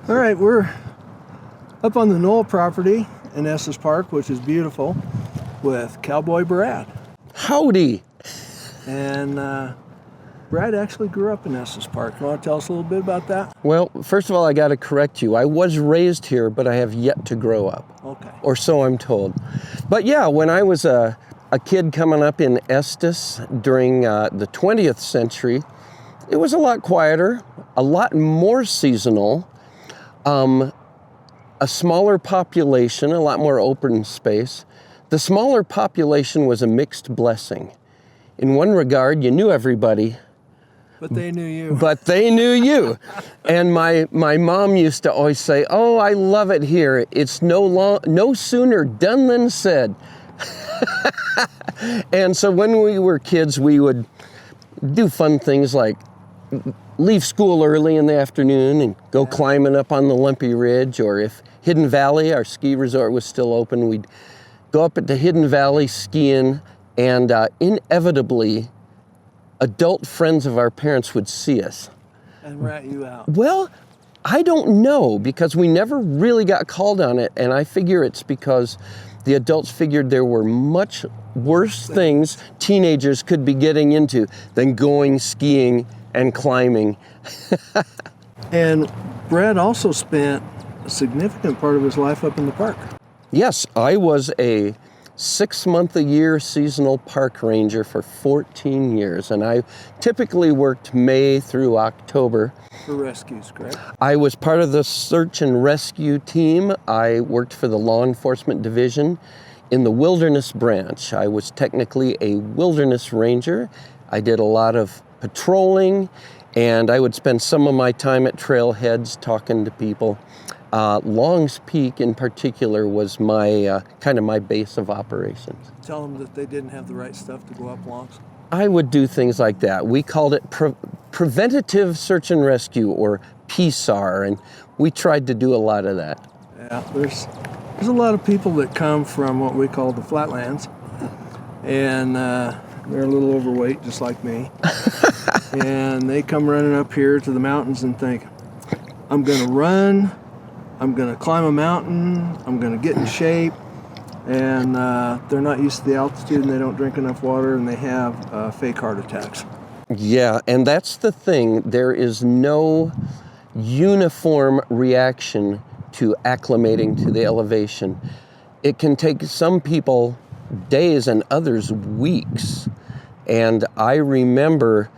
All right, we're up on the Knoll property in Estes Park, which is beautiful, with Cowboy Brad. Howdy. And Brad actually grew up in Estes Park. You want to tell us a little bit about that? Well, first of all, I got to correct you. I was raised here, but I have yet to grow up. Okay. Or so I'm told. But yeah, when I was a kid coming up in Estes during the 20th century, it was a lot quieter, a lot more seasonal, a smaller population, a lot more open space. The smaller population was a mixed blessing. In one regard, you knew everybody. But they knew you. But they knew you. And my mom used to always say, "Oh, I love it here. It's no sooner done than said." And so when we were kids, we would do fun things like leave school early in the afternoon and go climbing up on the Lumpy Ridge, or if Hidden Valley, our ski resort, was still open, we'd go up at the Hidden Valley skiing, and inevitably, adult friends of our parents would see us. And rat you out. Well, I don't know, because we never really got called on it, and I figure it's because the adults figured there were much worse things teenagers could be getting into than going skiing and climbing. And Brad also spent a significant part of his life up in the park. Yes, I was a 6-month-a-year seasonal park ranger for 14 years, and I typically worked May through October. For rescues, correct? I was part of the search and rescue team. I worked for the law enforcement division in the wilderness branch. I was technically a wilderness ranger. I did a lot of patrolling, and I would spend some of my time at trailheads talking to people. Long's Peak in particular was my kind of my base of operations. Tell them that they didn't have the right stuff to go up Longs. I would do things like that. We called it preventative search and rescue, or PSAR, and we tried to do a lot of that. Yeah, there's a lot of people that come from what we call the flatlands, and they're a little overweight, just like me. And they come running up here to the mountains and think, I'm going to run, I'm going to climb a mountain, I'm going to get in shape, and they're not used to the altitude, and they don't drink enough water, and they have fake heart attacks. Yeah, and that's the thing. There is no uniform reaction to acclimating to the elevation. It can take some people days and others weeks. And I remember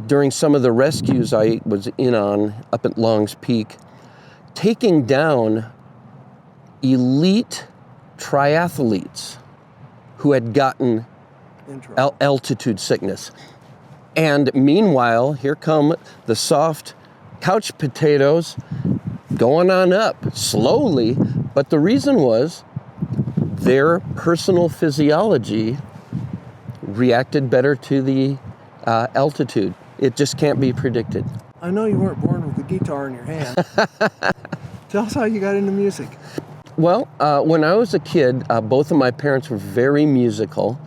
during some of the rescues I was in on up at Long's Peak, taking down elite triathletes who had gotten altitude sickness. And meanwhile, here come the soft couch potatoes going on up slowly. But the reason was their personal physiology reacted better to the altitude. It just can't be predicted. I know you weren't born with a guitar in your hand. Tell us how you got into music. Well, when I was a kid, both of my parents were very musical.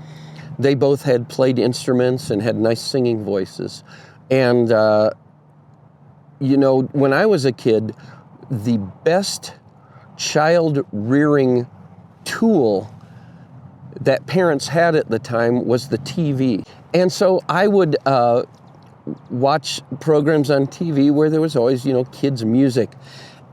They both had played instruments and had nice singing voices. And, when I was a kid, the best child rearing tool that parents had at the time was the TV. And so I would watch programs on TV where there was always, kids' music.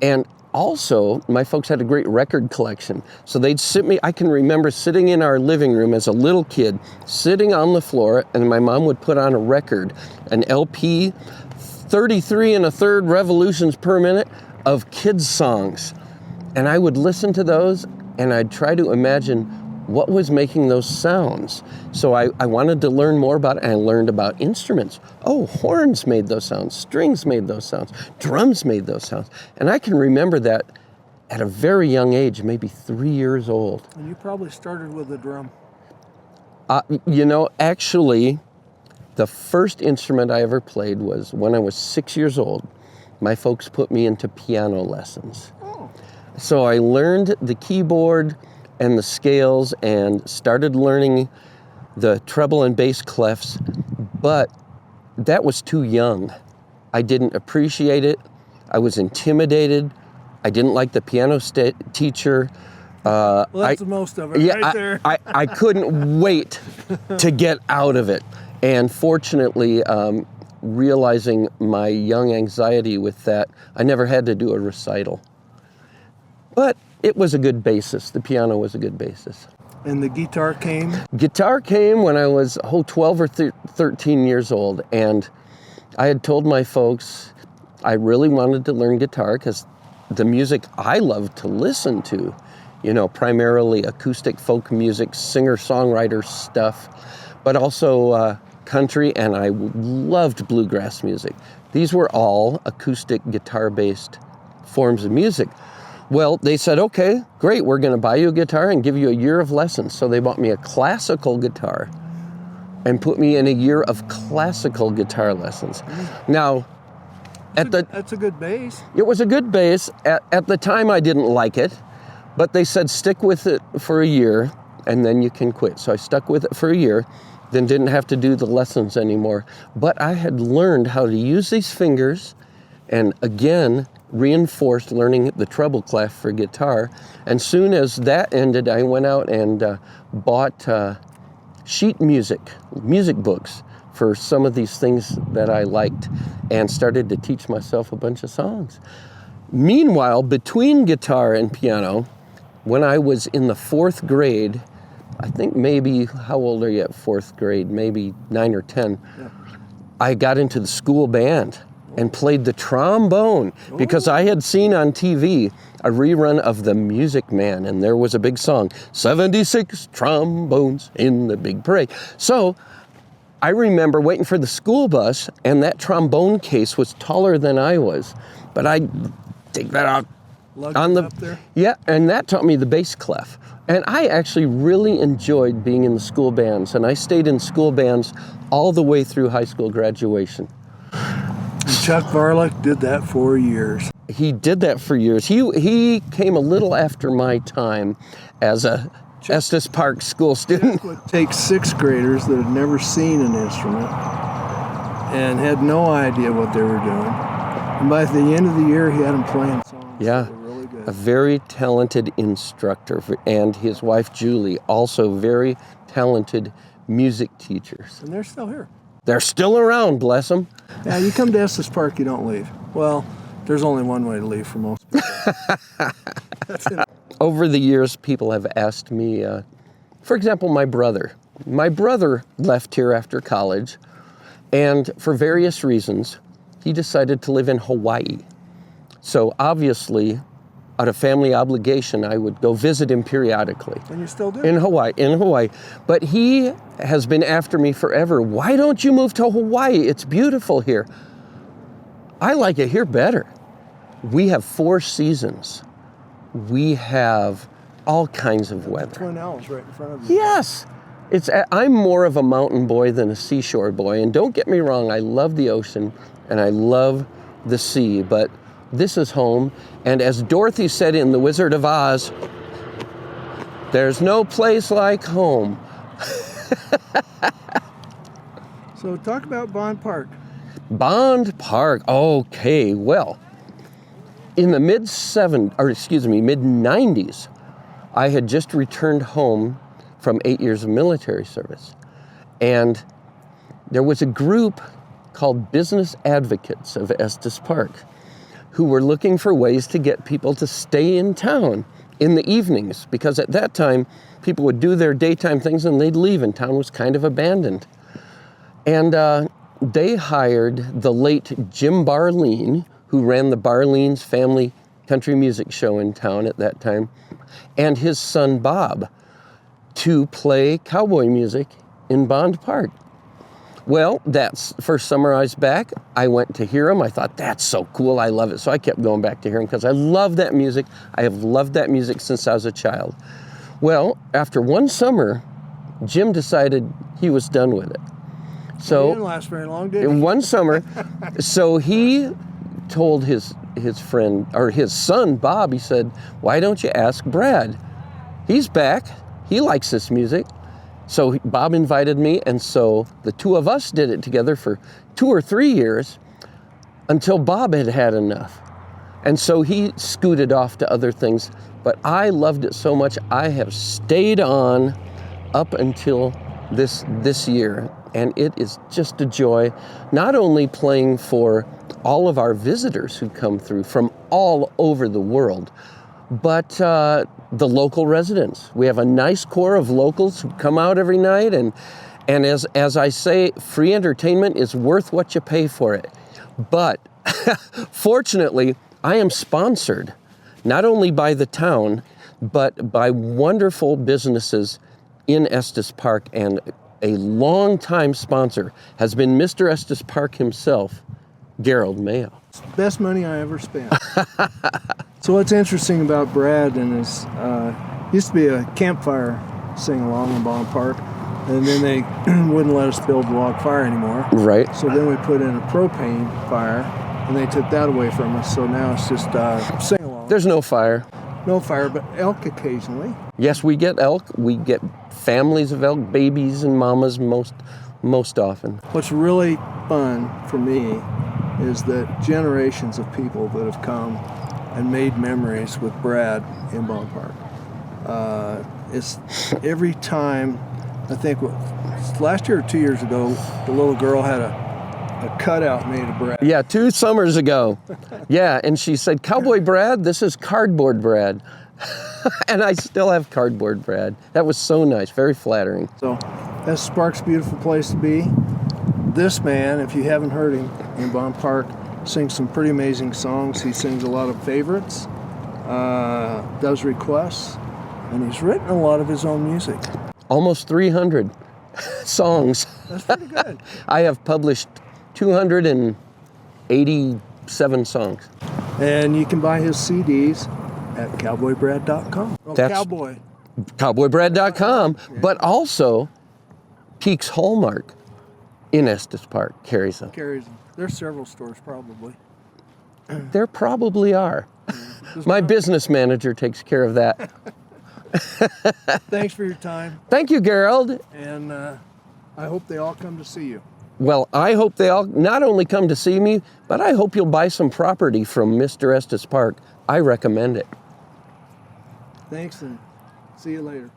And also, my folks had a great record collection. So they'd I can remember sitting in our living room as a little kid, sitting on the floor, and my mom would put on a record, an LP, 33 1/3 revolutions per minute of kids' songs. And I would listen to those, and I'd try to imagine what was making those sounds. So I wanted to learn more about it, and I learned about instruments. Oh, horns made those sounds, strings made those sounds, drums made those sounds. And I can remember that at a very young age, maybe 3 years old. And you probably started with a drum. Actually, the first instrument I ever played was when I was 6 years old. My folks put me into piano lessons. Oh. So I learned the keyboard and the scales and started learning the treble and bass clefs, but that was too young. I didn't appreciate it. I was intimidated I didn't like the piano teacher. Well, that's the most of it right there. I couldn't wait to get out of it. And fortunately, realizing my young anxiety with that, I never had to do a recital. But it was a good basis. The piano was a good basis. And the guitar came? Guitar came when I was 12 or 13 years old. And I had told my folks I really wanted to learn guitar because the music I loved to listen to, primarily acoustic folk music, singer-songwriter stuff, but also country, and I loved bluegrass music. These were all acoustic guitar-based forms of music. Well, they said, okay, great, we're going to buy you a guitar and give you a year of lessons. So they bought me a classical guitar and put me in a year of classical guitar lessons. Now, that's a good bass. It was a good bass. At the time, I didn't like it, but they said stick with it for a year and then you can quit. So I stuck with it for a year, then didn't have to do the lessons anymore. But I had learned how to use these fingers and again, reinforced learning the treble clef for guitar. And soon as that ended, I went out and bought sheet music books for some of these things that I liked and started to teach myself a bunch of songs. Meanwhile, between guitar and piano, when I was in the 4th grade, I think maybe, how old are you at 4th grade? Maybe 9 or 10. Yeah. I got into the school band and played the trombone because I had seen on TV a rerun of The Music Man, and there was a big song, 76 trombones in the big parade. So I remember waiting for the school bus, and that trombone case was taller than I was, but I'd take that out on the, up there? Yeah, and that taught me the bass clef. And I actually really enjoyed being in the school bands, and I stayed in school bands all the way through high school graduation. And Chuck Varlick did that for years. He did that for years. He came a little after my time as a Estes Park school student. Chuck would take 6th graders that had never seen an instrument and had no idea what they were doing. And by the end of the year, he had them playing songs. Yeah, that were really good. A very talented instructor, and his wife Julie, also very talented music teachers. And they're still here. They're still around, bless them. Yeah, you come to Estes Park, you don't leave. Well, there's only one way to leave for most people. That's it. Over the years, people have asked me, for example, my brother. My brother left here after college, and for various reasons, he decided to live in Hawaii. So obviously, out of family obligation, I would go visit him periodically. And you still do? In Hawaii. But he has been after me forever. Why don't you move to Hawaii? It's beautiful here. I like it here better. We have 4 seasons. We have all kinds of weather. Twin Owls right in front of you. Yes. I'm more of a mountain boy than a seashore boy. And don't get me wrong, I love the ocean and I love the sea, but this is home. And as Dorothy said in The Wizard of Oz, there's no place like home. So talk about Bond Park. Bond Park, okay, well, in the mid-90s, I had just returned home from 8 years of military service. And there was a group called Business Advocates of Estes Park who were looking for ways to get people to stay in town in the evenings, because at that time, people would do their daytime things and they'd leave and town was kind of abandoned. And they hired the late Jim Barleen, who ran the Barleens Family Country Music Show in town at that time, and his son Bob to play cowboy music in Bond Park. Well, that's first summer I was back, I went to hear him. I thought, that's so cool, I love it. So I kept going back to hear him because I love that music. I have loved that music since I was a child. Well, after one summer, Jim decided he was done with it. So It didn't last very long, did it? in one summer, so he told his friend, or his son, Bob, he said, why don't you ask Brad? He's back, he likes this music. So Bob invited me, and so the two of us did it together for 2 or 3 years until Bob had had enough. And so he scooted off to other things, but I loved it so much, I have stayed on up until this year. And it is just a joy, not only playing for all of our visitors who come through from all over the world, but the local residents. We have a nice core of locals who come out every night, and as I say, free entertainment is worth what you pay for it. But fortunately, I am sponsored not only by the town, but by wonderful businesses in Estes Park, and a long-time sponsor has been Mr. Estes Park himself, Gerald Mayo. Best money I ever spent. So what's interesting about Brad and his, used to be a campfire sing-along in Bond Park, and then they wouldn't let us build a log fire anymore. Right. So then we put in a propane fire, and they took that away from us, so now it's just sing-along. There's no fire. No fire, but elk occasionally. Yes, we get elk. We get families of elk, babies and mamas most often. What's really fun for me is that generations of people that have come and made memories with Brad in Bond Park. It's every time, I think last year or 2 years ago, the little girl had a cutout made of Brad. Yeah, 2 summers ago. Yeah, and she said, "Cowboy Brad, this is cardboard Brad." And I still have cardboard Brad. That was so nice, very flattering. So Estes Park's a beautiful place to be. This man, if you haven't heard him in Bond Park, sings some pretty amazing songs. He sings a lot of favorites, does requests, and he's written a lot of his own music. Almost 300 songs. That's pretty good. I have published 287 songs. And you can buy his CDs at cowboybrad.com. Oh, That's- Cowboy. Cowboybrad.com, but also Peaks Hallmark in Estes Park carries them. Carries them. There's several stores probably. There probably are. My business manager takes care of that. Thanks for your time, Thank you, Gerald. and I hope they all come to see you. Well, I hope they all not only come to see me, but I hope you'll buy some property from Mr. Estes Park. I recommend it. Thanks, and see you later.